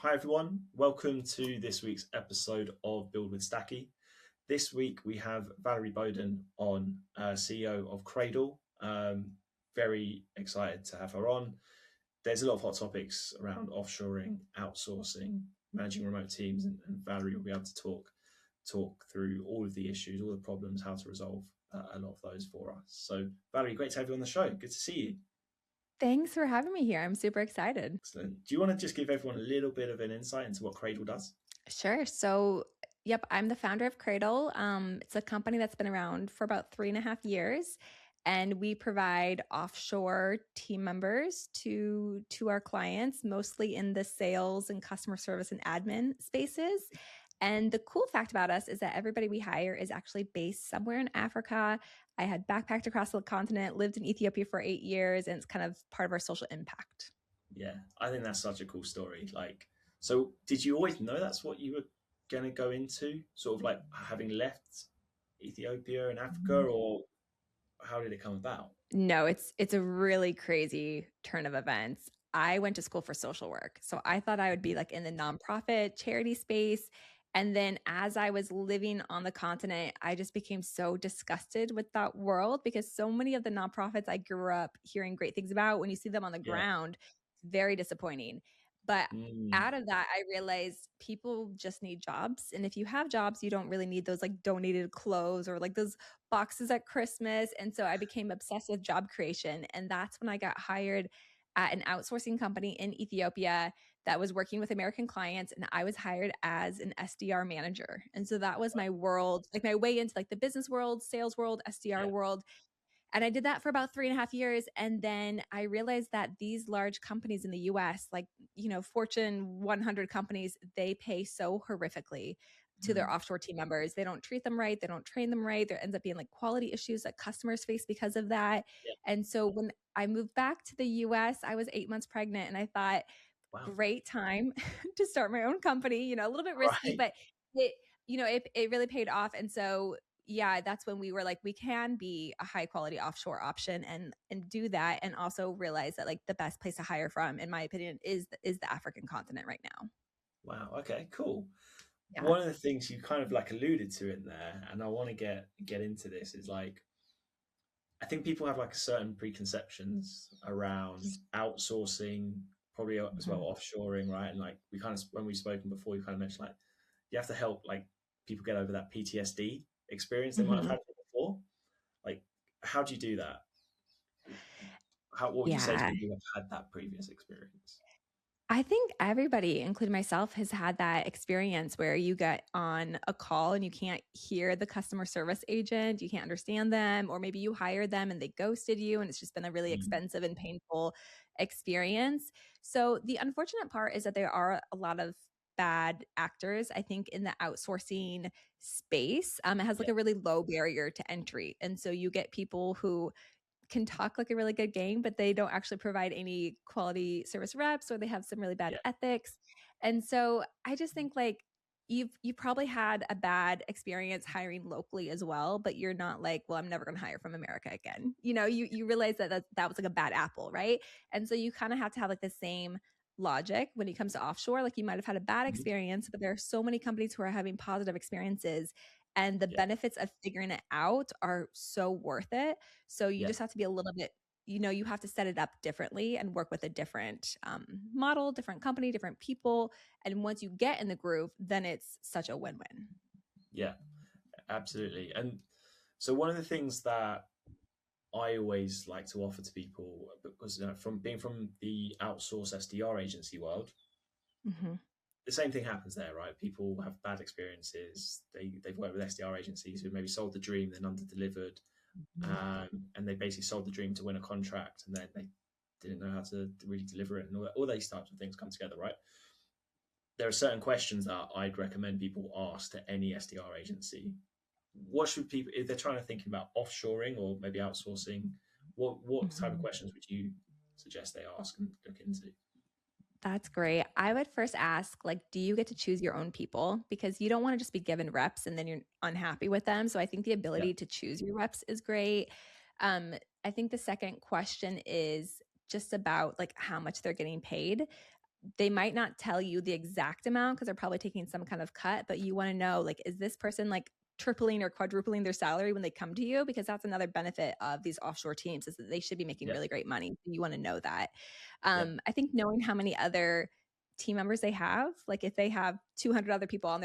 Hi everyone, welcome to this week's episode of Build with Stakki. This week we have Valerie Bowden on, CEO of CRDLE. Very excited to have her on. There's a lot of hot topics around offshoring, outsourcing, managing remote teams, and Valerie will be able to talk through all of the issues, all the problems, how to resolve a lot of those for us. So Valerie, great to have you on the show. Good to see you. Thanks for having me here. I'm super excited. Excellent. Do you want to just give everyone a little bit of an insight into what CRDLE does? Sure. Yep, I'm the founder of CRDLE. It's a company that's been around for about 3.5 years, and we provide offshore team members to our clients, mostly in the sales and customer service and admin spaces. And the cool fact about us is that everybody we hire is actually based somewhere in Africa. I had backpacked across the continent, lived in Ethiopia for 8 years, and it's kind of part of our social impact. Yeah, I think that's such a cool story. Like, so did you always know that's what you were going to go into? Sort of like having left Ethiopia and Africa, or how did it come about? No, it's a really crazy turn of events. I went to school for social work. So I thought I would be like in the nonprofit charity space. And then as I was living on the continent, I just became so disgusted with that world because so many of the nonprofits I grew up hearing great things about, when you see them on the Yeah. ground, it's very disappointing. But Mm, out of that, I realized people just need jobs. And if you have jobs, you don't really need those like donated clothes or like those boxes at Christmas. And so I became obsessed with job creation. And that's when I got hired at an outsourcing company in Ethiopia that was working with American clients. And I was hired as an SDR manager. And so that was my world, like my way into like the business world, sales world, SDR yeah. world. And I did that for about 3.5 years. And then I realized that these large companies in the US, like, Fortune 100 companies, they pay so horrifically to their Mm, offshore team members. They don't treat them right. They don't train them right. There ends up being like quality issues that customers face because of that. yeah. And so when I moved back to the US, I was 8 months pregnant and I thought, Wow. great time to start my own company, a little bit risky, Right. but it, it really paid off. And so yeah, that's when we were like, we can be a high quality offshore option and do that, and also realize that like the best place to hire from, in my opinion, is the African continent right now. Wow. Okay. Cool. Yeah. One of the things you kind of like alluded to in there, and I want to get into this, is like I think people have like certain preconceptions around outsourcing, probably as well Mhm. offshoring, right? And like we kind of when we've spoken before, you kind of mentioned like you have to help like people get over that PTSD experience they might have Mhm. had before. Like, how do you do that? How what would you say to Yeah. people who have had that previous experience? I think everybody, including myself, has had that experience where you get on a call and you can't hear the customer service agent, you can't understand them, or maybe you hired them and they ghosted you, and it's just been a really Mm, expensive and painful experience. So, the unfortunate part is that there are a lot of bad actors, I think, in the outsourcing space. It has like yeah, a really low barrier to entry. And so you get people who can talk like a really good game, but they don't actually provide any quality service reps, or they have some really bad yeah, ethics. And so I just think like you probably had a bad experience hiring locally as well, but you're not like, well, I'm never going to hire from America again. You realize that was like a bad apple, right? And so you kind of have to have like the same logic when it comes to offshore. Like you might have had a bad mhm, experience, but there are so many companies who are having positive experiences, and the yeah, benefits of figuring it out are so worth it. So you yeah, just have to be a little bit, you have to set it up differently and work with a different model, different company, different people. And once you get in the groove, then it's such a win win. yeah, absolutely. And so one of the things that I always like to offer to people because from being from the outsource SDR agency world, Hmm. the same thing happens there, right? People have bad experiences. They've worked with SDR agencies who maybe sold the dream, then under delivered, and they basically sold the dream to win a contract, and then they didn't know how to really deliver it, and all these types of things come together, right? There are certain questions that I'd recommend people ask to any SDR agency. What should people, if they're trying to think about offshoring or maybe outsourcing, what type of Hmm. questions would you suggest they ask and look into? That's great. I would first ask, like, do you get to choose your own people? Because you don't want to just be given reps and then you're unhappy with them. So I think the Yeah. ability to choose your reps is great. Um, I think the second question is just about like how much they're getting paid. they might not tell you the exact amount because they're probably taking some kind of cut, but you want to know, like, is this person like tripling or quadrupling their salary when they come to you? Because that's another benefit of these offshore teams is that they should be making Yeah. really great money. So you want to know that. Yeah. I think knowing how many other team members they have, like if they have 200 other people on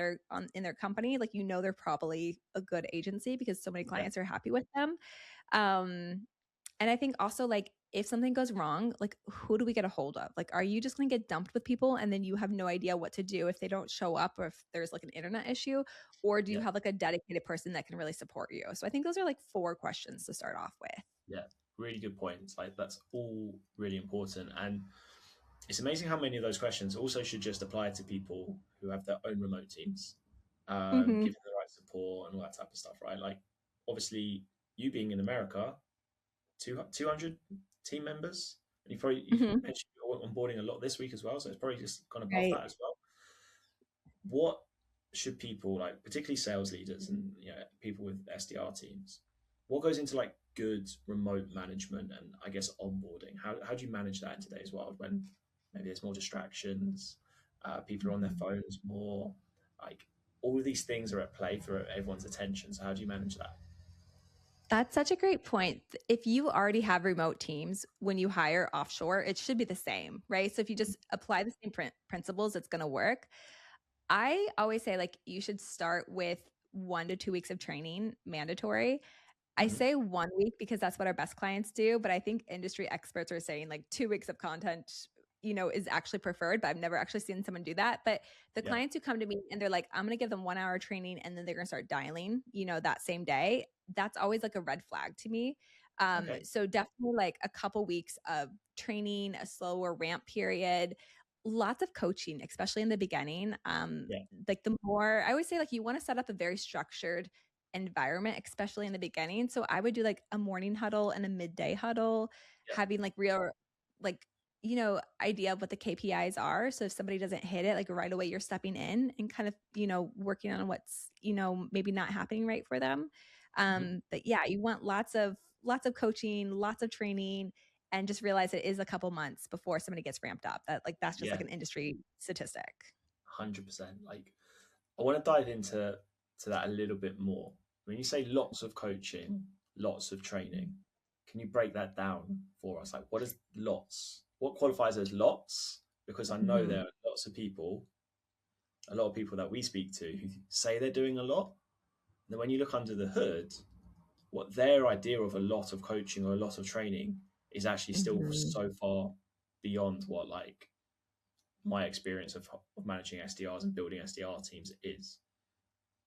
in their company, like they're probably a good agency because so many Yeah. clients are happy with them. Um, and I think also, like, if something goes wrong, like, who do we get a hold of? Like, are you just gonna get dumped with people and then you have no idea what to do if they don't show up or if there's like an internet issue? Or do you Yeah. have like a dedicated person that can really support you? So I think those are like 4 questions to start off with. Yeah. Really good points. Like that's all really important. And it's amazing how many of those questions also should just apply to people who have their own remote teams, Mhm. giving the right support and all that type of stuff, right? Like, obviously, you being in America, 200 team members, and you've Mhm. mentioned you're onboarding a lot this week as well, so it's probably just gone above Right. that as well. What should people like, particularly sales leaders and people with SDR teams? What goes into like good remote management and I guess onboarding? How do you manage that in today's world when maybe there's more distractions, people are on their Mhm. phones more, like all of these things are at play for everyone's attention. So how do you manage that? That's such a great point. If you already have remote teams, when you hire offshore, it should be the same, right? So if you just apply the same principles, it's going to work. I always say, like, you should start with 1 to 2 weeks of training mandatory. I Hmm. say 1 week because that's what our best clients do, but I think industry experts are saying like 2 weeks of content, is actually preferred, but I've never actually seen someone do that. But the Yeah. clients who come to me and they're like, I'm going to give them 1 hour training and then they're going to start dialing, that same day. That's always like a red flag to me. Okay. So definitely like a couple weeks of training, a slower ramp period, lots of coaching, especially in the beginning. Yeah. Like the more I always say, like you want to set up a very structured environment, especially in the beginning. So I would do like a morning huddle and a midday huddle, Yeah. having like real, like, idea of what the KPIs are. So if somebody doesn't hit it, like right away, you're stepping in and kind of, working on what's, maybe not happening right for them. Hmm. But yeah, you want lots of coaching, lots of training, and just realize it is a couple months before somebody gets ramped up. That's just like Yeah. an industry statistic. 100%. Like, I want to dive into that a little bit more. When you say lots of coaching, lots of training, can you break that down for us? Like, what is lots? What qualifies as lots? Because I know there Mhm. are lots of people, a lot of people that we speak to who say they're doing a lot. And then when you look under the hood, what their idea of a lot of coaching or a lot of training is actually still Mhm. so far beyond what like my experience of managing SDRs and building SDR teams is.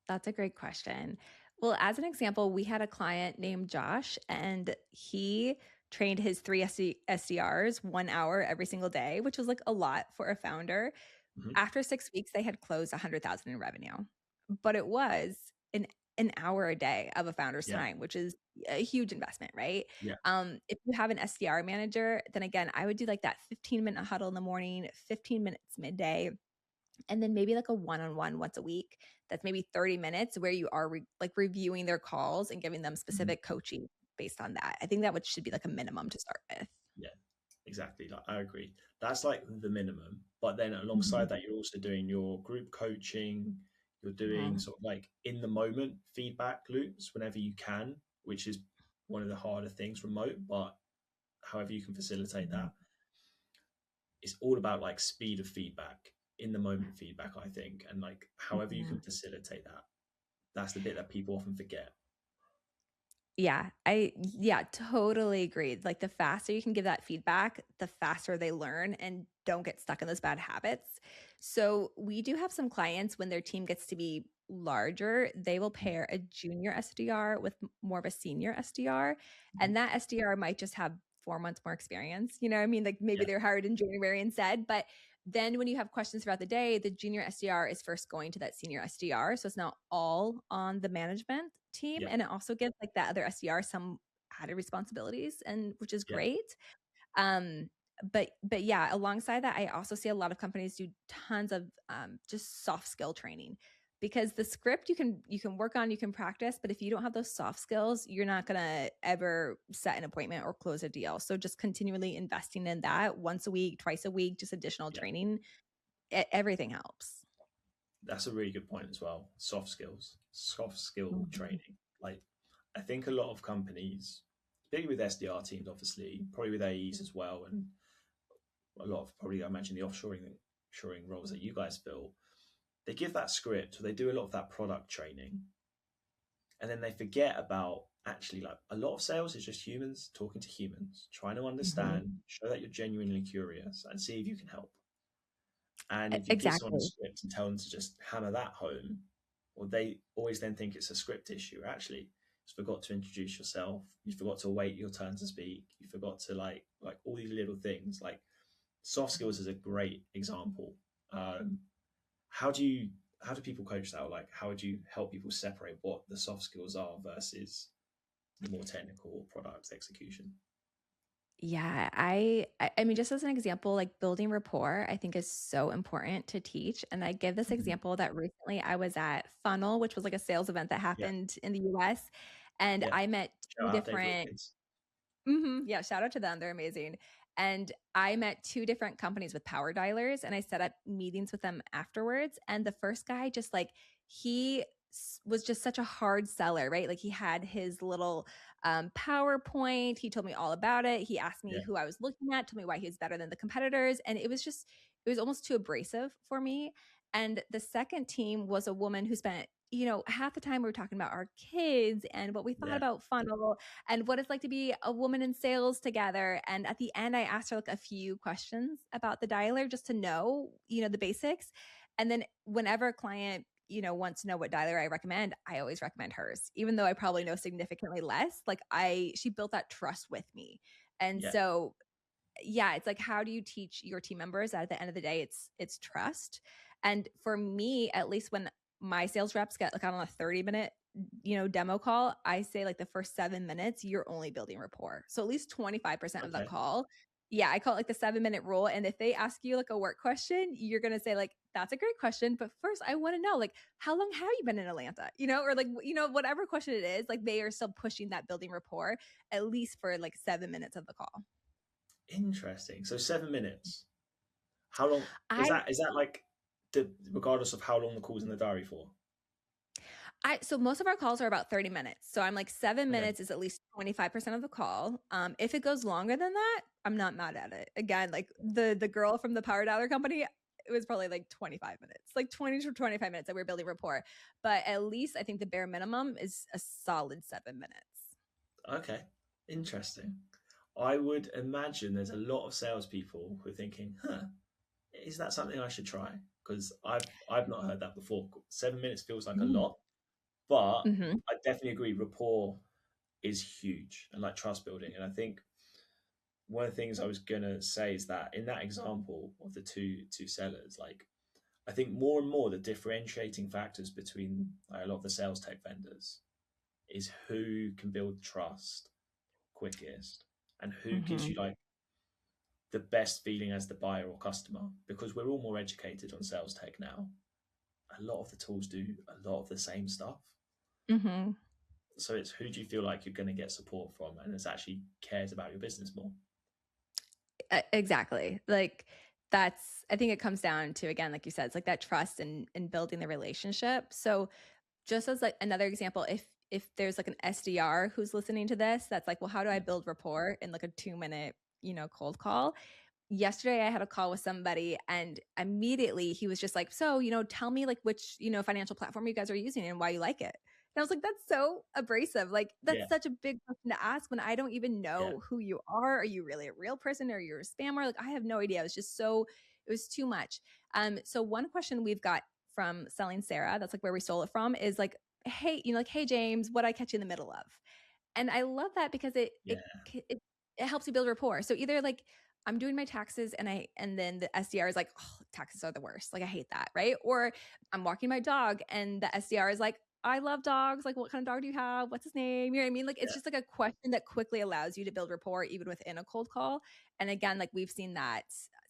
That's a great question. Well, as an example, we had a client named Josh, and he trained his 3 SDRs 1 hour every single day, which was like a lot for a founder. Hmm. After 6 weeks, they had closed 100,000 in revenue, but it was an hour a day of a founder's Yeah. time, which is a huge investment, right? Yeah. If you have an SDR manager, then again, I would do like that 15-minute huddle in the morning, 15 minutes midday, and then maybe like a one-on-one once a week. That's maybe 30 minutes where you are like reviewing their calls and giving them Mhm. specific coaching based on that. I think that should be like a minimum to start with. Yeah, exactly. Like, I agree. That's like the minimum. But then alongside Mhm. that, you're also doing your group coaching. You're doing Mhm. sort of like in the moment feedback loops whenever you can, which is one of the harder things remote. But however you can facilitate that, it's all about like speed of feedback, in the moment feedback, I think. And like however you can Mhm. facilitate that, that's the bit that people often forget. Yeah, totally agreed. Like the faster you can give that feedback, the faster they learn and don't get stuck in those bad habits. So we do have some clients when their team gets to be larger, they will pair a junior SDR with more of a senior SDR. Mhm. And that SDR might just have 4 months more experience. You know what I mean? Like maybe Yeah, they're hired in January instead, but then when you have questions throughout the day, the junior SDR is first going to that senior SDR. So it's not all on the management team. yeah, And it also gives like that other SDR some added responsibilities and which is yeah, great. Um, but yeah, alongside that, I also see a lot of companies do tons of just soft skill training. because the script you can work on, you can practice, but if you don't have those soft skills, you're not going to ever set an appointment or close a deal. So just continually investing in that once a week, twice a week, just additional Yeah, training, everything helps. that's a really good point as well. Soft skills, soft skill Mhm. training. Like, I think a lot of companies, particularly with SDR teams, obviously, probably with AEs as well, and a lot of probably, I imagine, the offshoring roles that you guys fill, they give that script, or they do a lot of that product training, and then they forget about actually, like, a lot of sales is just humans talking to humans, trying to Mhm. understand, show that you're genuinely curious, and see if you can help. And if you give someone a Exactly. script and tell them to just hammer that home, well, they always then think it's a script issue. Actually, you forgot to introduce yourself. You forgot to wait your turn to speak. You forgot to like all these little things. Like, soft skills is a great example. Um, how do you how do people coach that? Or like, how would you help people separate what the soft skills are versus the more technical product execution? Yeah, I mean, just as an example, like building rapport, I think is so important to teach. And I give this Mhm. example that recently I was at Funnel, which was like a sales event that Yeah, happened in the US, and yeah. I met two Shout out Dave different Wilkins. Yeah, shout out to them. They're amazing. And I met two different companies with power dialers and I set up meetings with them afterwards. And the first guy just like he was just such a hard seller, right? Like he had his little PowerPoint. He told me all about it. He asked me Yeah, who I was looking at, told me why he was better than the competitors. And it was almost too abrasive for me. And the second team was a woman who spent, half the time we were talking about our kids and what we thought yeah, about funnel and what it's like to be a woman in sales together. And at the end, I asked her like a few questions about the dialer just to know, the basics. And then whenever a client, wants to know what dialer I recommend, I always recommend hers, even though I probably know significantly less. She built that trust with me. And yeah. so yeah, it's like how do you teach your team members that at the end of the day it's trust. And for me, at least when my sales reps get like on a 30-minute demo call, I say like the first 7 minutes you're only building rapport, so at least 25% of that Okay, call. Yeah, I call it like the 7-minute rule. And if they ask you like a work question, you're going to say like, that's a great question, but first I want to know like how long have you been in Atlanta, or like whatever question it is, like they are still pushing that building rapport at least for like 7 minutes of the call. interesting. So 7 minutes. How long is I that? Is that like regardless of how long the call's in the diary for? so most of our calls are about 30 minutes. So I'm like seven Okay, minutes is at least 25% of the call. If it goes longer than that, I'm not mad at it. Again, like the girl from the power dollar company, it was probably like 25 minutes, like 20 to 25 minutes that we are building rapport. But at least I think the bare minimum is a solid 7 minutes. okay, interesting. I would imagine there's a lot of salespeople who are thinking, "Huh, is that something I should try?" Because I've not heard that before. 7 minutes feels like a lot, but Mm-hmm. I definitely agree. Rapport is huge, and like trust building. And I think one of the things I was gonna say is that in that example of the two sellers, like, I think more and more the differentiating factors between like, a lot of the sales tech vendors is who can build trust quickest and who gives Mm-hmm. you like the best feeling as the buyer or customer, because we're all more educated on sales tech now. A lot of the tools do a lot of the same stuff. Mm-hmm. So it's who do you feel like you're going to get support from and has actually cares about your business more? Exactly. Like that's I think it comes down to, again, like you said, it's like that trust and building the relationship. So just as like another example, if there's like an SDR who's listening to this, that's like, well, how do I Yeah, build rapport in like a 2-minute, cold call? Yesterday I had a call with somebody and immediately he was just like, so, tell me like which, financial platform you guys are using and why you like it. And I was like, that's so abrasive. Like, yeah, that's such a big question to ask when I don't even yeah, know who you are. Are you really a real person? Or you're a spammer? Like, I have no idea. It was too much. So one question we've got from Selling Sarah, that's like where we stole it from, is like, hey, like, hey James, what I catch you in the middle of? And I love that because yeah, it helps you build rapport. So either like I'm doing my taxes and then the SDR is like, oh, taxes are the worst. Like I hate that, right? Or I'm walking my dog and the SDR is like, I love dogs. Like, what kind of dog do you have? What's his name? You know what I mean? Like, it's yeah. just like a question that quickly allows you to build rapport even within a cold call. And again, like we've seen that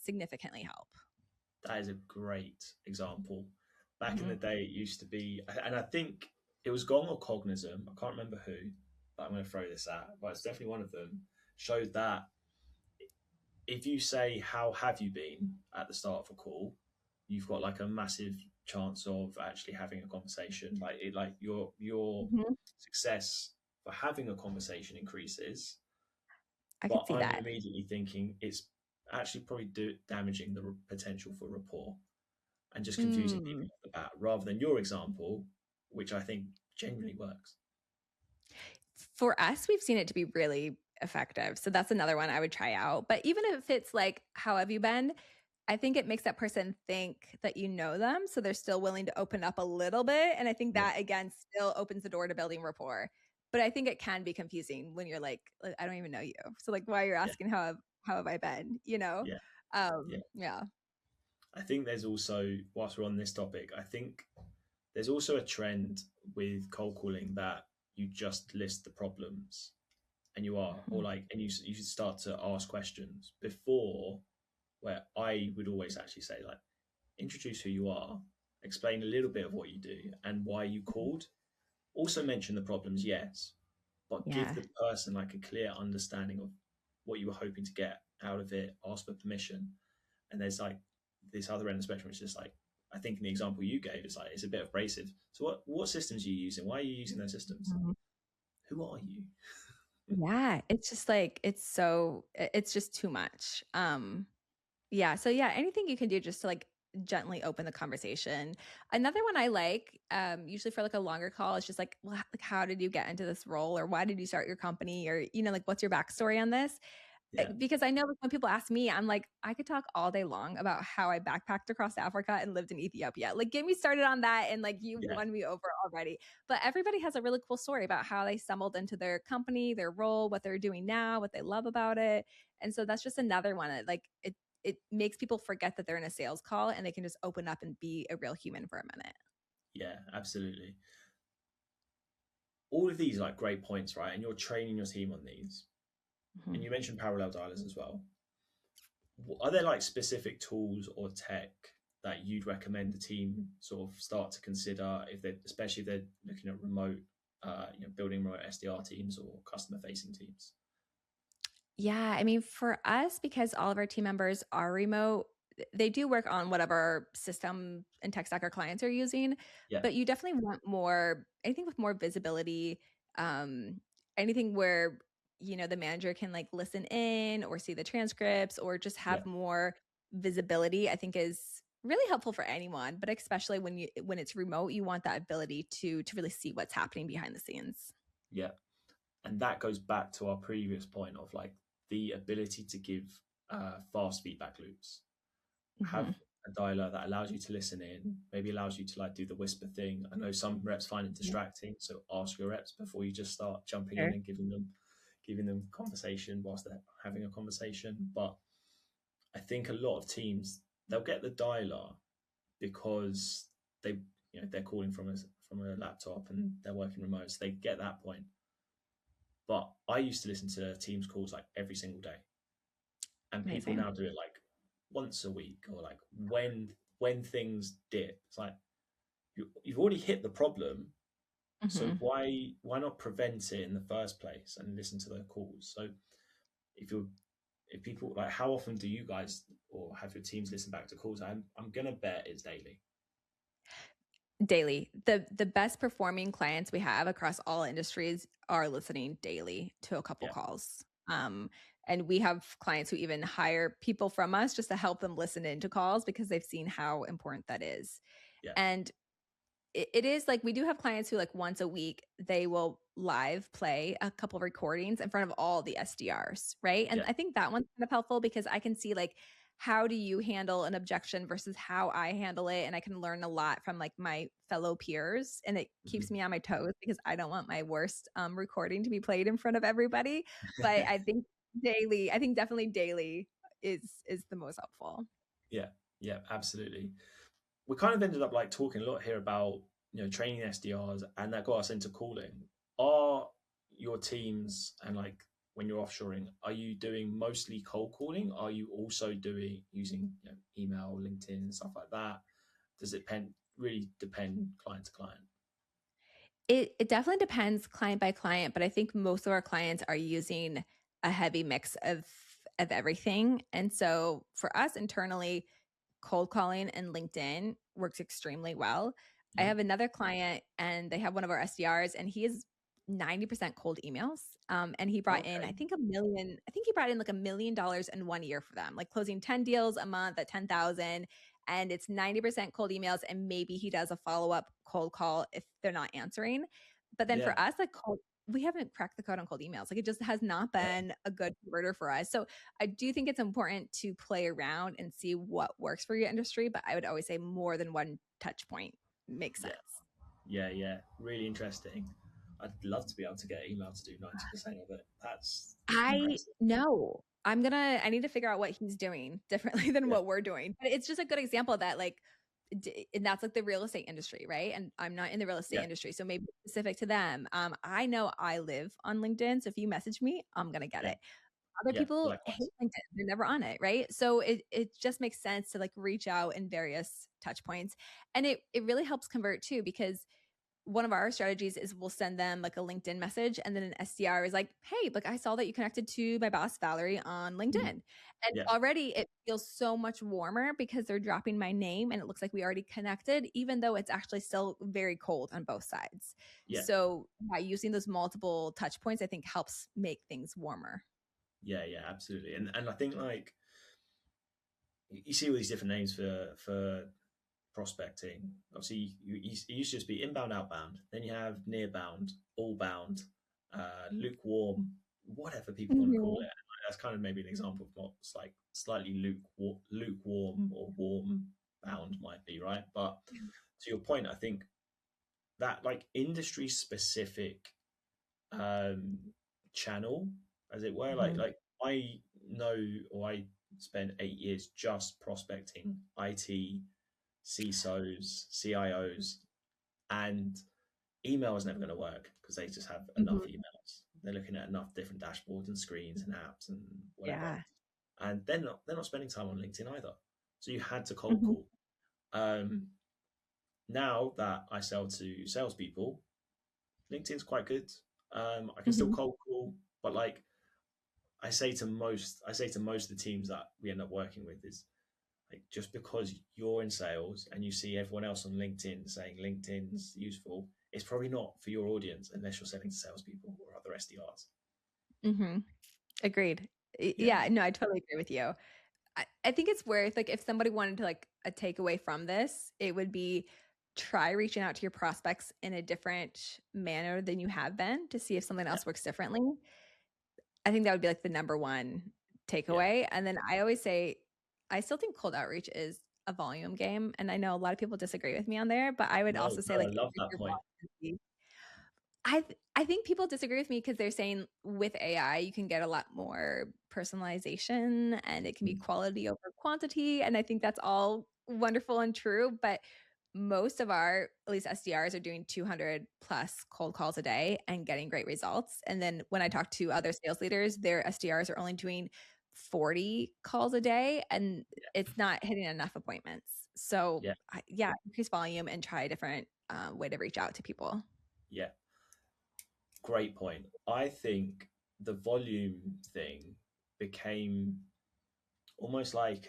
significantly help. That is a great example. Back in the Mhm. day, it used to be, and I think it was Gong or Cognizant. I can't remember who, but I'm going to throw this at. But it's definitely one of them. Showed that if you say "How have you been" at the start of a call, you've got like a massive chance of actually having a conversation. Like your Mhm. success for having a conversation increases. I could But see I'm that. immediately thinking it's actually probably damaging the potential for rapport and just confusing Mm. people off the bat, rather than your example, which I think genuinely works. For us, we've seen it to be really effective. So that's another one I would try out. But even if it's like, how have you been? I think it makes that person think that you know them. So they're still willing to open up a little bit. And I think Yeah, that, again, still opens the door to building rapport. But I think it can be confusing when you're like, I don't even know you. So, like, why you're yeah, asking, how have I been? yeah, yeah. Yeah. I think there's also, whilst we're on this topic, I think there's also a trend with cold calling that you just list the problems and you are, or Mhm. like, and you should start to ask questions before, where I would always actually say, like, introduce who you are, explain a little bit of what you do and why you called. Also mention the problems, yes, but give Yeah. the person like a clear understanding of what you were hoping to get out of it, ask for permission. And there's like this other end of the spectrum, which is like, I think in the example you gave, it's like, it's a bit abrasive. So what systems are you using? Why are you using those systems? Mhm. Who are you? Yeah. It's just like, it's just too much. Yeah. So yeah, anything you can do just to like gently open the conversation. Another one I like, usually for like a longer call, is just like, well, like how did you get into this role, or why did you start your company, or like what's your backstory on this? Yeah, Because I know like, when people ask me, I'm like, I could talk all day long about how I backpacked across Africa and lived in Ethiopia. Like, get me started on that, and like you yeah, won me over already. But everybody has a really cool story about how they stumbled into their company, their role, what they're doing now, what they love about it. And so that's just another one that like it makes people forget that they're in a sales call and they can just open up and be a real human for a minute. yeah, absolutely. All of these are like great points, right? And you're training your team on these. And Mhm. you mentioned parallel dialers as well. Are there like specific tools or tech that you'd recommend the team sort of start to consider if they, especially if they're looking at remote, building remote SDR teams or customer facing teams? Yeah, I mean, for us, because all of our team members are remote, they do work on whatever system and tech stack our clients are using. Yeah, But you definitely want anything with more visibility, um, anything where the manager can like listen in or see the transcripts or just yeah, have more visibility. I think is really helpful for anyone, but especially when it's remote, you want that ability to really see what's happening behind the scenes. yeah. And that goes back to our previous point of like the ability to give fast feedback loops. Have Hmm. a dialer that allows you to listen in, maybe allows you to like do the whisper thing. I know some reps find it distracting, so ask your reps before you just start jumping in Sure. and giving them conversation whilst they're having a conversation. But I think a lot of teams, they'll get the dialer because they they're calling from a laptop and they're working remote, so they get that point. But I used to listen to Teams calls like every single day, and people Amazing. now do it like once a week, or like when things dip. It's like you've already hit the problem, so Hmm. why not prevent it in the first place and listen to the calls? So if you're if people like, how often do you guys or have your teams listen back to calls? I'm gonna bet it's daily. Daily. The best performing clients we have across all industries are listening daily to a couple Yeah, calls. And we have clients who even hire people from us just to help them listen into calls because they've seen how important that is. yeah, And it is like we do have clients who like once a week they will live play a couple of recordings in front of all the SDRs, right? And yeah, I think that one's kind of helpful because I can see like how do you handle an objection versus how I handle it, and I can learn a lot from like my fellow peers, and it keeps mhm. me on my toes because I don't want my worst recording to be played in front of everybody. But I think definitely daily is the most helpful. Yeah, yeah, absolutely. We kind of ended up like talking a lot here about training SDRs, and that got us into calling. Are your teams and like when you're offshoring, are you doing mostly cold calling? Are you also doing using email, LinkedIn, and stuff like that? Does it really depend client to client? It definitely depends client by client, but I think most of our clients are using a heavy mix of everything. And so for us internally, cold calling and LinkedIn works extremely well. I Mhm. have another client and they have one of our SDRs and he is 90% cold emails. And he brought in, Okay. I think he brought in like $1 million in 1 year for them, like closing 10 deals a month at 10,000. And it's 90% cold emails. And maybe he does a follow-up cold call if they're not answering. But then Yeah. for us, we haven't cracked the code on cold emails. Like it just has not Yeah. been a good converter for us. So I do think it's important to play around and see what works for your industry, but I would always say more than one touch point makes Yeah. sense. Yeah. Yeah. Really interesting. I'd love to be able to get email to do 90% of it. That's I impressive. know. I need to figure out what he's doing differently than Yeah. what we're doing. But it's just a good example that and that's like the real estate industry, right? And I'm not in the real estate Yeah. industry, so maybe specific to them. I know I live on LinkedIn, so if you message me, I'm gonna get Yeah. it. Other Yeah. people Likewise. hate LinkedIn. They're never on it, right? So it just makes sense to like reach out in various touch points. And it really helps convert too, because one of our strategies is we'll send them like a LinkedIn message and then an SDR is like, "Hey, look, I saw that you connected to my boss Valerie on LinkedIn." Mhm. And Yeah. already it feels so much warmer because they're dropping my name and it looks like we already connected, even though it's actually still very cold on both sides. Yeah. So by using those multiple touch points, I think helps make things warmer. Yeah. Yeah. Absolutely. And I think like you see all these different names for prospecting. Obviously, it used to just be inbound, outbound. Then you have near bound, all bound, lukewarm, whatever people want to call Mhm. it. That's kind of maybe an example of what's like slightly lukewarm or warm bound might be, right? But to your point, I think that like industry specific um, channel, as it were, Mhm. like I know or I spent 8 years just prospecting IT CISOs, CIOs, and email is never going to work because they just have enough Mhm. emails. They're looking at enough different dashboards and screens and apps and whatever, Yeah. and they're not spending time on LinkedIn either. So you had to cold Mhm. call. Um, Now that I sell to salespeople, LinkedIn's quite good. I can still Mhm. cold call, but like I say to most of the teams that we end up working with is like just because you're in sales and you see everyone else on LinkedIn saying LinkedIn's useful, it's probably not for your audience unless you're selling to salespeople or other SDRs. Mhm. Agreed. Yeah, Yeah, no, I totally agree with you. I think it's worth like if somebody wanted to like a takeaway from this, it would be try reaching out to your prospects in a different manner than you have been to see if something yeah, else works differently. I think that would be like the number one yeah. takeaway. And then I always say, I still think cold outreach is a volume game. And I know a lot of people disagree with me on there, but I would No, also say no, I like love increase that your point. volume. I think people disagree with me because they're saying with AI you can get a lot more personalization and it can be Mm, quality over quantity, and I think that's all wonderful and true, but most of our at least SDRs are doing 200 plus cold calls a day and getting great results. And then when I talk to other sales leaders, their SDRs are only doing 40 calls a day and it's not hitting enough appointments. So yeah, yeah, increase volume and try a different way to reach out to people. yeah. Great point. I think the volume thing became almost like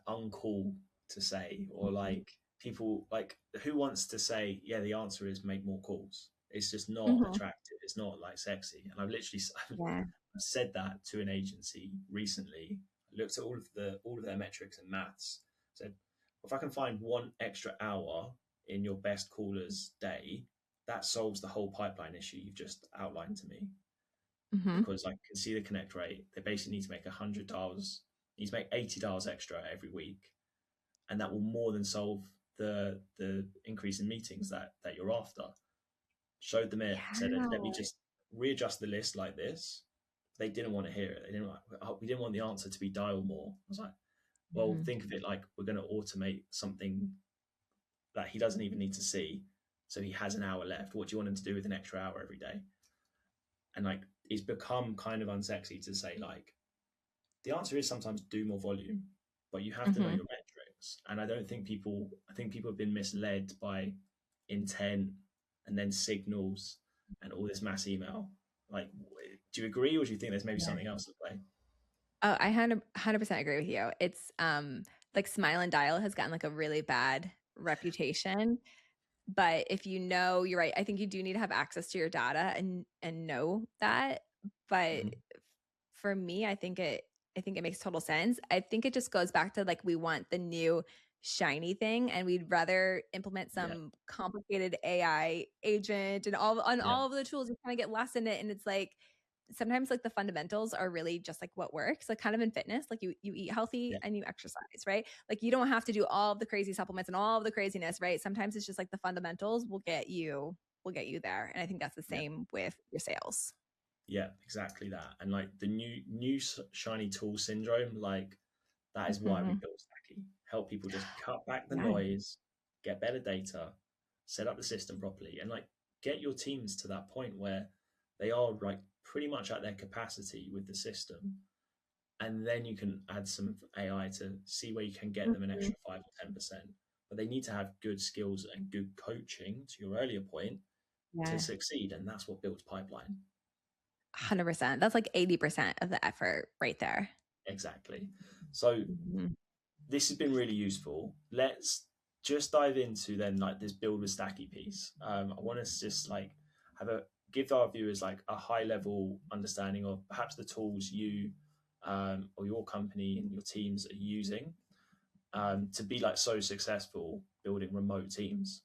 uncool to say, or like people like who wants to say, yeah, the answer is make more calls. It's just not Mhm. attractive. It's not like sexy. And I've literally Yeah. I've said that to an agency recently. I looked at all of their metrics and maths. Said if I can find 1 extra hour in your best callers day, that solves the whole pipeline issue you've just outlined to me, Mhm. because I can see the connect rate. They basically need to make 100 dials, need to make 80 dials extra every week, and that will more than solve the increase in meetings that you're after. Showed them it, said, let me Yeah. just readjust the list like this. They didn't want to hear it. They didn't. We didn't want the answer to be dial more. I was like, well, Mhm. think of it like we're going to automate something that he doesn't even need to see. So he has an hour left. What do you want him to do with an extra hour every day? And like, it's become kind of unsexy to say like, the answer is sometimes do more volume, but you have to know Mhm. your metrics. works. And I don't think people, I think people have been misled by intent and then signals and all this mass email. Like, do you agree, or do you think there's maybe Yeah. something else at play? Oh, I 100% agree with you. It's like Smile and Dial has gotten like a really bad reputation. But if you know, you're right. I think you do need to have access to your data and know that. But Mhm. for me, I think it makes total sense. I think it just goes back to like we want the new shiny thing and we'd rather implement Yeah, some complicated AI agent and yeah, all of the tools, you kind of get lost in it. And it's like sometimes like the fundamentals are really just like what works, like kind of in fitness, like you eat healthy yeah, and you exercise, right? Like you don't have to do all of the crazy supplements and all of the craziness, right? Sometimes it's just like the fundamentals will get you there. And I think that's the yeah. same with your sales. Yeah, exactly that. And like the new shiny tool syndrome, like that is why we Mhm. built Stacky. Help people just cut back the Yeah. noise, get better data, set up the system properly, and like get your teams to that point where they are like pretty much at their capacity with the system. And then you can add some AI to see where you can get them an Mhm. extra 5 or 10%. But they need to have good skills and good coaching, to your earlier point, to Yeah. succeed. And that's what builds pipeline. 100%. That's like 80% of the effort right there. Exactly. So Mhm. this has been really useful. Let's just dive into then like this build with Stacky piece. I want us to just like have a give our viewers like a high level understanding of perhaps the tools you or your company and your teams are using to be like so successful building remote teams.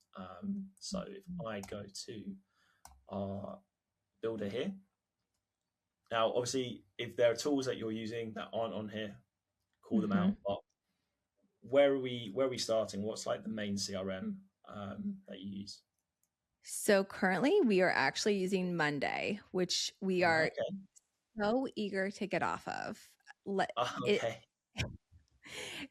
So if I go to our builder here, now obviously if there are tools that you're using that aren't on here, call them Mhm. out. But where are we starting? What's like the main CRM that you use? So currently we are actually using Monday, which we are Okay. so eager to get off of. Let it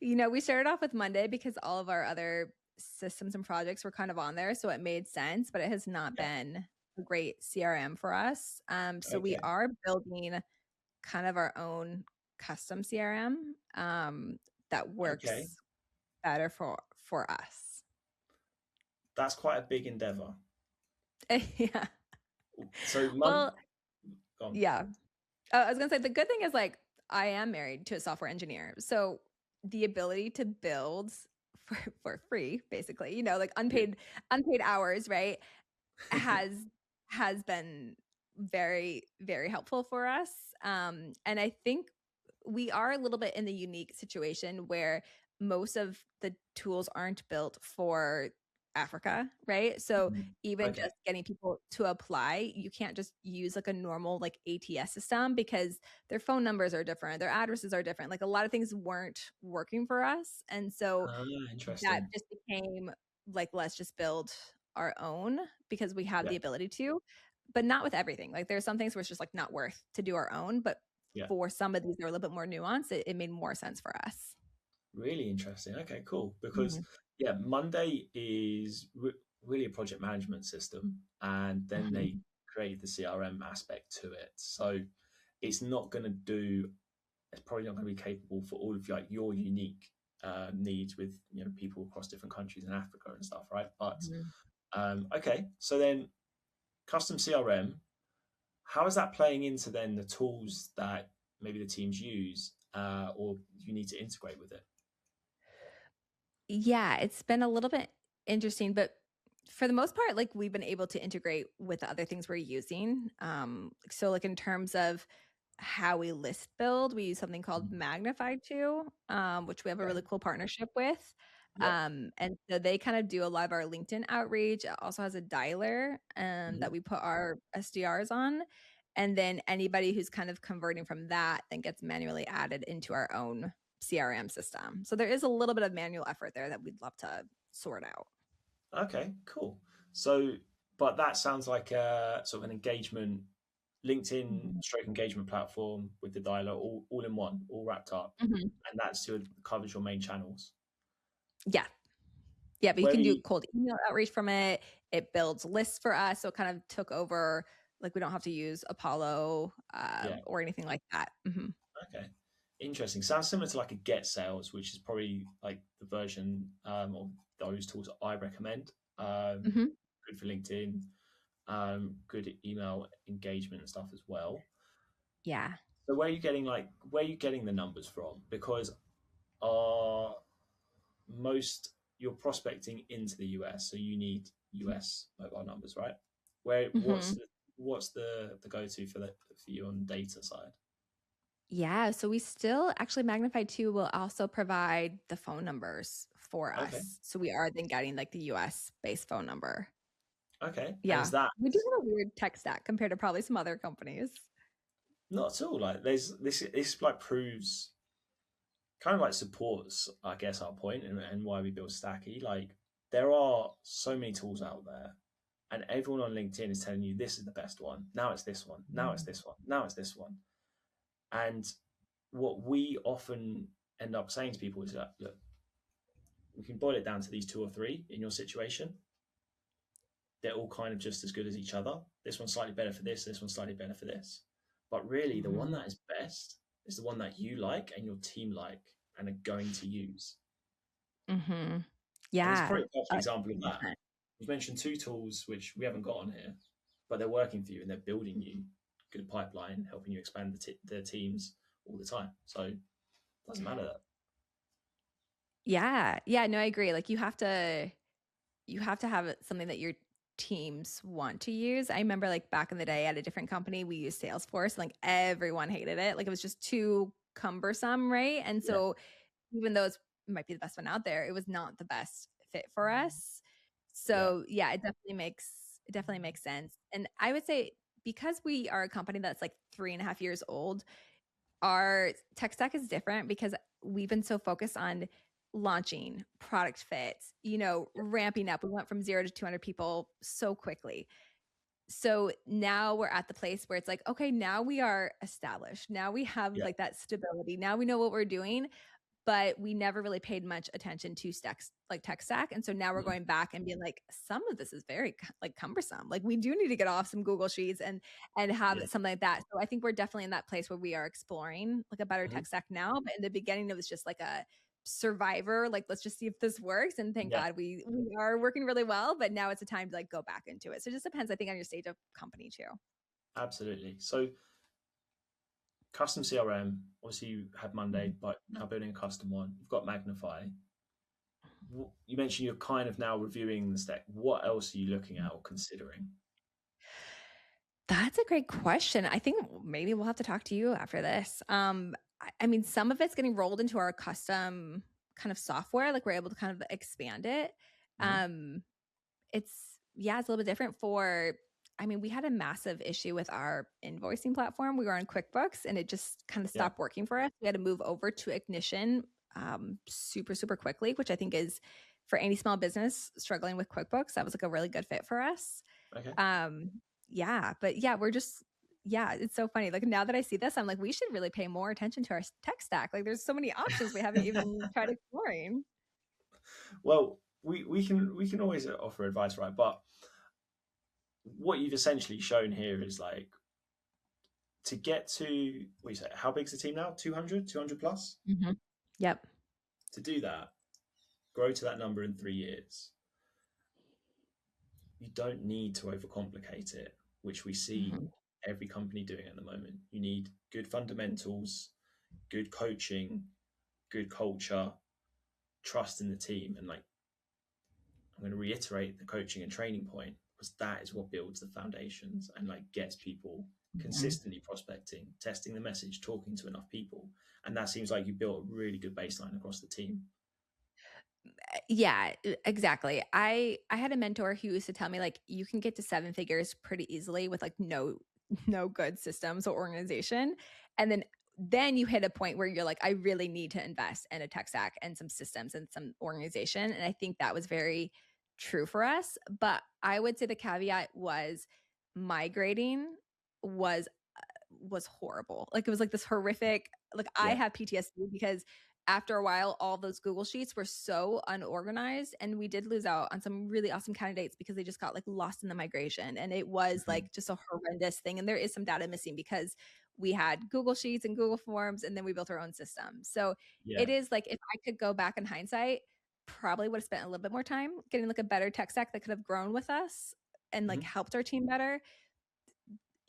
Okay. we started off with Monday because all of our other systems and projects were kind of on there, so it made sense, but it has not Yeah. been a great CRM for us. So we Okay. are building kind of our own custom CRM that Okay. works better for us. That's quite a big endeavor. Yeah. So Well, gone. yeah. I was gonna say the good thing is like I am married to a software engineer, so the ability to build for free, basically, like Yeah. unpaid hours, right, has been very very helpful for us. And I think we are a little bit in the unique situation where most of the tools aren't built for Africa, right? So Mhm. even Okay. just getting people to apply, you can't just use like a normal like ATS system because their phone numbers are different, their addresses are different. Like a lot of things weren't working for us. And so Ah, that interesting. just became like, let's just build our own because we have Yeah. the ability to, but not with everything. Like there's some things where it's just like not worth to do our own, but Yeah. for some of these that are a little bit more nuanced, it made more sense for us. Really interesting. Okay, cool. Because Mhm. yeah, Monday is really a project management system, and then Mhm. they create the CRM aspect to it. So it's not going to do. It's probably not going to be capable for all of like your unique needs with people across different countries in Africa and stuff, right? But Mhm. okay, so then custom CRM. How is that playing into then the tools that maybe the teams use, or you need to integrate with it? Yeah, it's been a little bit interesting, but for the most part, like we've been able to integrate with the other things we're using. So like in terms of how we list build, we use something called Mhm. Magnified 2, which we have a Okay. really cool partnership with. Yeah. And so they kind of do a lot of our LinkedIn outreach. It also has a dialer Mhm. that we put our SDRs on. And then anybody who's kind of converting from that then gets manually added into our own CRM system. So there is a little bit of manual effort there that we'd love to sort out. Okay, cool. So, but that sounds like a sort of an engagement, LinkedIn Mhm. stroke engagement platform with the dialer all in one, all wrapped up. Mhm. And that's to covers your main channels. Yeah. Yeah, but you Where are can do you? cold email outreach from it. It builds lists for us, so it kind of took over. Like we don't have to use Apollo Yeah. or anything like that. Mhm. Okay. Interesting. Sounds similar to like a Get Sales, which is probably like the version of those tools I recommend. Hmm. Good for LinkedIn, good email engagement and stuff as well. Yeah. So where are you getting the numbers from? Because are most you're prospecting into the US, so you need US mobile numbers, right? Where Hmm. what's the go to for you on data side? Yeah. So we still actually Magnify 2 will also provide the phone numbers for Okay, us. So we are then getting like the US based phone number. okay, and is Yeah. that We do have a weird tech stack compared to probably some other companies. not at all like there's this like proves kind of like supports, I guess, our point and why we built Stacky. Like there are so many tools out there, and everyone on LinkedIn is telling you this is the best one. Now it's this one. Now it's this one. Now it's this one. And what we often end up saying to people is that look, we can boil it down to these two or three in your situation. They're all kind of just as good as each other. This one's slightly better for this. This one's slightly better for this. But really, the one Hmm. that is best is the one that you like and your team like and are going to use. Hmm. And it's Yeah. probably a perfect example of that. 100%. We've mentioned two tools which we haven't got on here, but they're working for you and they're building you good pipeline, helping you expand the teams all the time. So it doesn't matter that. Yeah. Yeah. No, I agree. Like you have to have something that your teams want to use. I remember like back in the day at a different company, we used Salesforce and like everyone hated it. Like it was just too cumbersome, right? And Yeah, so even though it might be the best one out there, it was not the best fit for us. yeah, So yeah, it definitely makes sense. And I would say because we are a company that's like 3.5 years old, our tech stack is different because we've been so focused on launching product fit, ramping up. We went from 0 to 200 people so quickly. So now we're at the place where it's like, okay, now we are established. Now we have yeah, like that stability. Now we know what we're doing, but we never really paid much attention to stacks like tech stack. And so now we're mhm, going back and being like, some of this is very like cumbersome. Like we do need to get off some Google Sheets and have yeah, something like that. So I think we're definitely in that place where we are exploring like a better mhm, tech stack now. But in the beginning, it was just like a survivor. Like let's just see if this works. And thank yeah, God we are working really well. But now it's a time to like go back into it. So it just depends, I think, on your stage of company too. absolutely. So custom CRM, obviously you had Monday, but now building a custom one. You've got Magnify. You mentioned you're kind of now reviewing the stack. What else are you looking at or considering? That's a great question. I think maybe we'll have to talk to you after this. I mean, some of it's getting rolled into our custom kind of software, like we're able to kind of expand it. Hmm. Um, it's yeah, it's a little bit different for. I mean, we had a massive issue with our invoicing platform. We were on QuickBooks, and it just kind of Yeah. stopped working for us. We had to move over to Ignition super super quickly, which I think is for any small business struggling with QuickBooks. That was like a really good fit for us. Okay. Um, yeah, but yeah, yeah, it's so funny. Like now that I see this, I'm like, we should really pay more attention to our tech stack. Like there's so many options we haven't even tried exploring. Well, we can always offer advice, right? But what you've essentially shown here is like to get to what you say. How big's the team now? 200, 200 plus. Hmm. Yep. To do that, grow to that number in 3 years. You don't need to overcomplicate it, which we see Hmm. every company doing at the moment. You need good fundamentals, good coaching, good culture, trust in the team, and like I'm going to reiterate the coaching and training point because that is what builds the foundations and like gets people Hmm. consistently prospecting, testing the message, talking to enough people. And that seems like you built a really good baseline across the team. Yeah, exactly. I had a mentor who used to tell me like you can get to seven figures pretty easily with like no no good systems or organization. And then you hit a point where you're like, I really need to invest in a tech stack and some systems and some organization. And I think that was very true for us. But I would say the caveat was migrating was was horrible. Like it was like this horrific, like I Yeah. have PTSD because after a while all those Google Sheets were so unorganized and we did lose out on some really awesome candidates because they just got like lost in the migration and it was Mhm. like just a horrendous thing and there is some data missing because we had Google Sheets and Google Forms, and then we built our own system. So Yeah. it is like, if I could go back in hindsight, probably would have spent a little bit more time getting like a better tech stack that could have grown with us and like Mhm. helped our team better.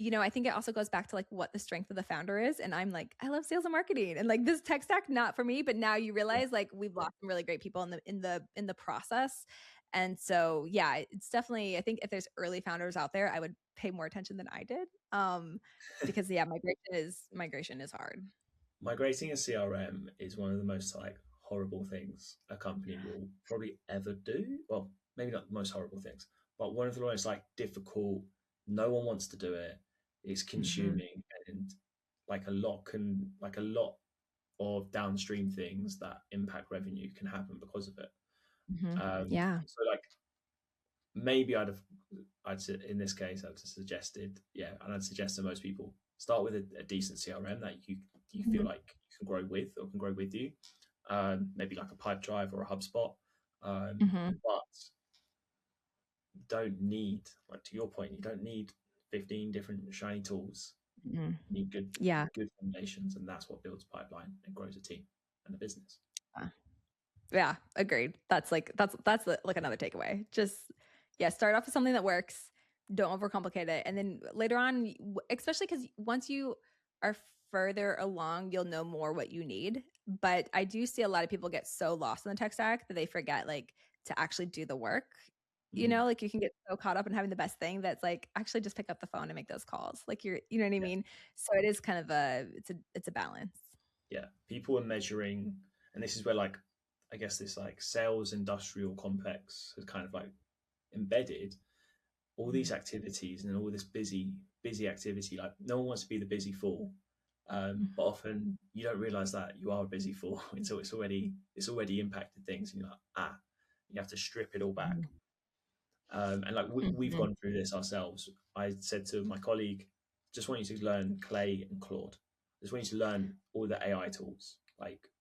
I think it also goes back to like what the strength of the founder is. And I'm like, I love sales and marketing, and like this tech stack, not for me. But now you Yeah. realize like we've lost some really great people in the process. And so yeah, it's definitely, I think if there's early founders out there, I would pay more attention than I did. Because yeah, migration is hard. Migrating a CRM is one of the most like horrible things a company will probably ever do. Well, maybe not the most horrible things, but one of the most like difficult. No one wants to do it. It's Hmm. consuming, and like a lot of downstream things that impact revenue can happen because of it. Hmm. Yeah. So like maybe I'd say in this case I'd suggested, yeah, and I'd suggest to most people start with a decent CRM that you feel Hmm. like you can grow with or can grow with you. Maybe like a Pipe Drive or a HubSpot. Hmm. But you don't need, like to your point, you don't need 15 different shiny tools. Hmm. You need Yeah. good foundations, and that's what builds pipeline and grows a team and a business. Yeah, agreed. Like another takeaway. Just yeah, start off with something that works. Don't overcomplicate it, and then later on, especially because once you are further along, you'll know more what you need. But I do see a lot of people get so lost in the tech stack that they forget like to actually do the work. Mm, Like you can get so caught up in having the best thing that's like actually just pick up the phone and make those calls. Like you know what I yeah, mean? So it is kind of it's a balance. yeah. People are measuring, and this is where like I guess this like sales industrial complex has kind of like embedded all these activities and all this busy activity. Like no one wants to be the busy fool, but often you don't realize that you are a busy fool until it's already impacted things, and you're like, you have to strip it all back. And like we've Mhm. gone through this ourselves. I said to my colleague, just want you to learn Clay and Claude. Just want you to learn all the AI tools. Like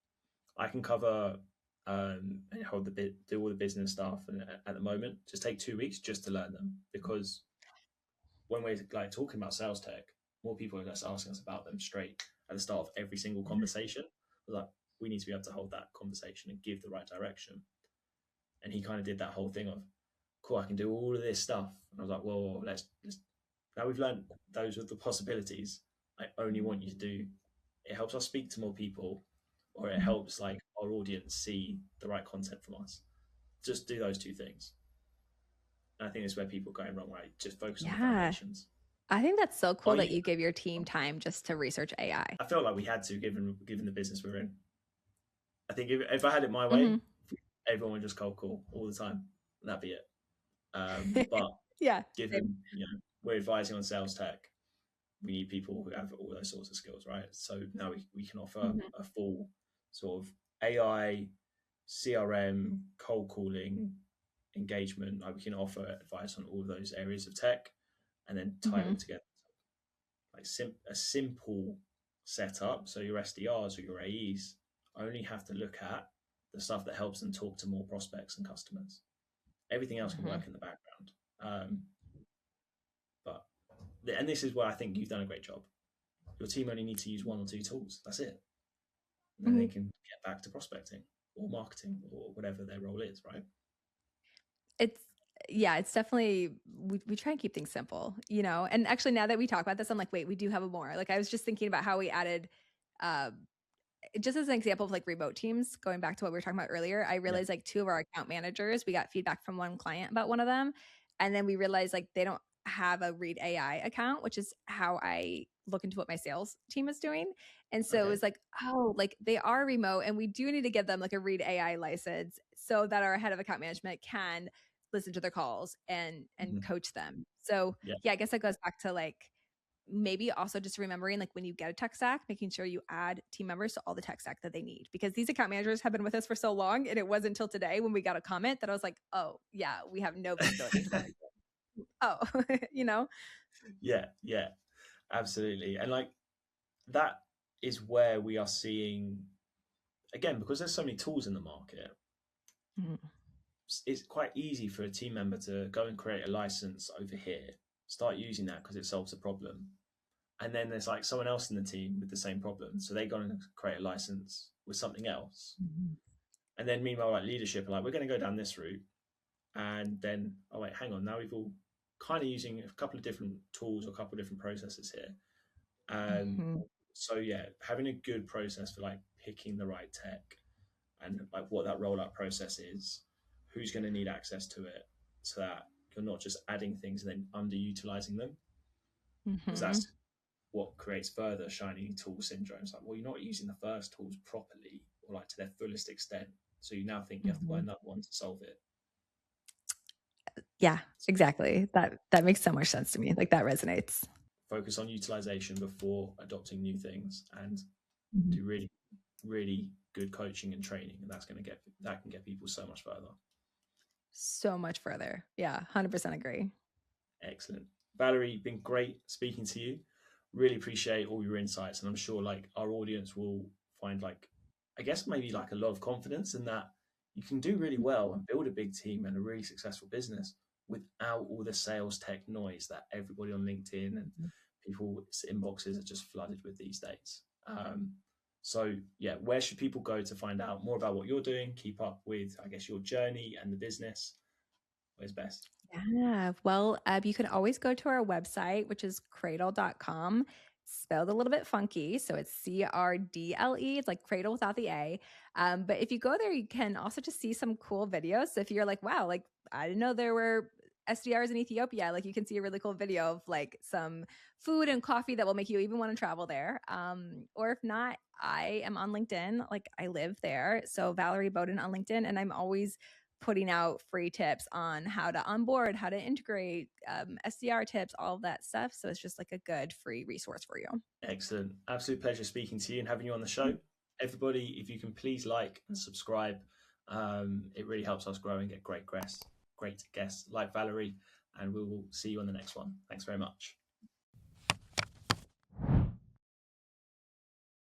I can cover and hold the bit, do all the business stuff, and at the moment, just take 2 weeks just to learn them, because when we're like talking about sales tech, more people are just asking us about them straight at the start of every single conversation. Like we need to be able to hold that conversation and give the right direction. And he kind of did that whole thing of, cool, I can do all of this stuff. And I was like, well, let's now we've learned those are the possibilities. I only want you to do. It helps us speak to more people, or it helps like our audience see the right content from us. Just do those two things. And I think it's where people are going wrong, right? Just focus on the Yeah. foundations. I think that's so Are cool that you? you give your team time just to research AI. I felt like we had to, given the business we're in. I think if I had it my way, Mhm. everyone would just cold call all the time, and that'd be it. But Yeah, same. given we're advising on sales tech, we need people who have all those sorts of skills, right? So now we can offer Mhm. a full sort of AI, CRM, cold calling, engagement. Like we can offer advice on all of those areas of tech, and then tie it all Mhm. together. Like a simple setup. So your SDRs or your AEs only have to look at the stuff that helps them talk to more prospects and customers. Everything else can Mhm. work in the background. But and this is where I think you've done a great job. Your team only need to use one or two tools. That's it. And then they Mhm. can get back to prospecting or marketing or whatever their role is, right? It's yeah, it's definitely we try and keep things simple. And actually now that we talk about this, I'm like, wait, we do have a more. Like I was just thinking about how we added uh just as an example of like remote teams, going back to what we were talking about earlier, I Yeah. realized like two of our account managers, we got feedback from one client about one of them. And then we realized like they don't have a Read AI account, which is how I look into what my sales team is doing. And so it Okay. was like, oh, like they are remote and we do need to give them like a Read AI license so that our head of account management can listen to their calls and Mhm. coach them. So Yeah. yeah, I guess that goes back to like maybe also just remembering like when you get a tech stack, making sure you add team members to all the tech stack that they need, because these account managers have been with us for so long, and it wasn't until today when we got a comment that I was like, oh yeah, we have no visibility into what they're doing. Oh, you know. Yeah. Yeah. Absolutely. And like that is where we are seeing again, because there's so many tools in the market, Mhm. it's quite easy for a team member to go and create a license over here, start using that because it solves a problem, and then there's like someone else in the team with the same problem, so they go and create a license with something else, Mhm. and then meanwhile, like leadership are like, we're going to go down this route, and then oh wait, hang on, now we've all kind of using a couple of different tools or a couple of different processes here. Mhm. So yeah, having a good process for like picking the right tech and like what that rollout process is, who's going to need access to it, so that you're not just adding things and then underutilizing them, because Mhm. that's what creates further shiny tool syndrome. It's like, well, you're not using the first tools properly or like to their fullest extent, so you now think you have to buy Mhm. another one to solve it. Yeah, exactly. That makes so much sense to me. Like that resonates. Focus on utilization before adopting new things, and Mhm. do really good coaching and training, and that can get people so much further. So much further. Yeah, 100% agree. Excellent. Valerie, been great speaking to you. Really appreciate all your insights. And I'm sure like our audience will find like, I guess maybe like a lot of confidence in that you can do really well and build a big team and a really successful business without all the sales tech noise that everybody on LinkedIn and people's inboxes are just flooded with these days. So yeah, where should people go to find out more about what you're doing, keep up with, I guess, your journey and the business? Where's best? Yeah. Well, you can always go to our website, which is cradle.com, spelled a little bit funky. So it's CRDLE. It's like cradle without the A. But if you go there, you can also just see some cool videos. So if you're like, wow, like I didn't know there were SDRs in Ethiopia, like you can see a really cool video of like some food and coffee that will make you even want to travel there. Or if not, I am on LinkedIn. Like I live there. So Valerie Bowden on LinkedIn. And I'm always putting out free tips on how to onboard, how to integrate, SDR tips, all of that stuff. So it's just like a good free resource for you. Excellent. Absolute pleasure speaking to you and having you on the show. Everybody, if you can please like and subscribe, it really helps us grow and get great guests like Valerie. And we will see you on the next one. Thanks very much.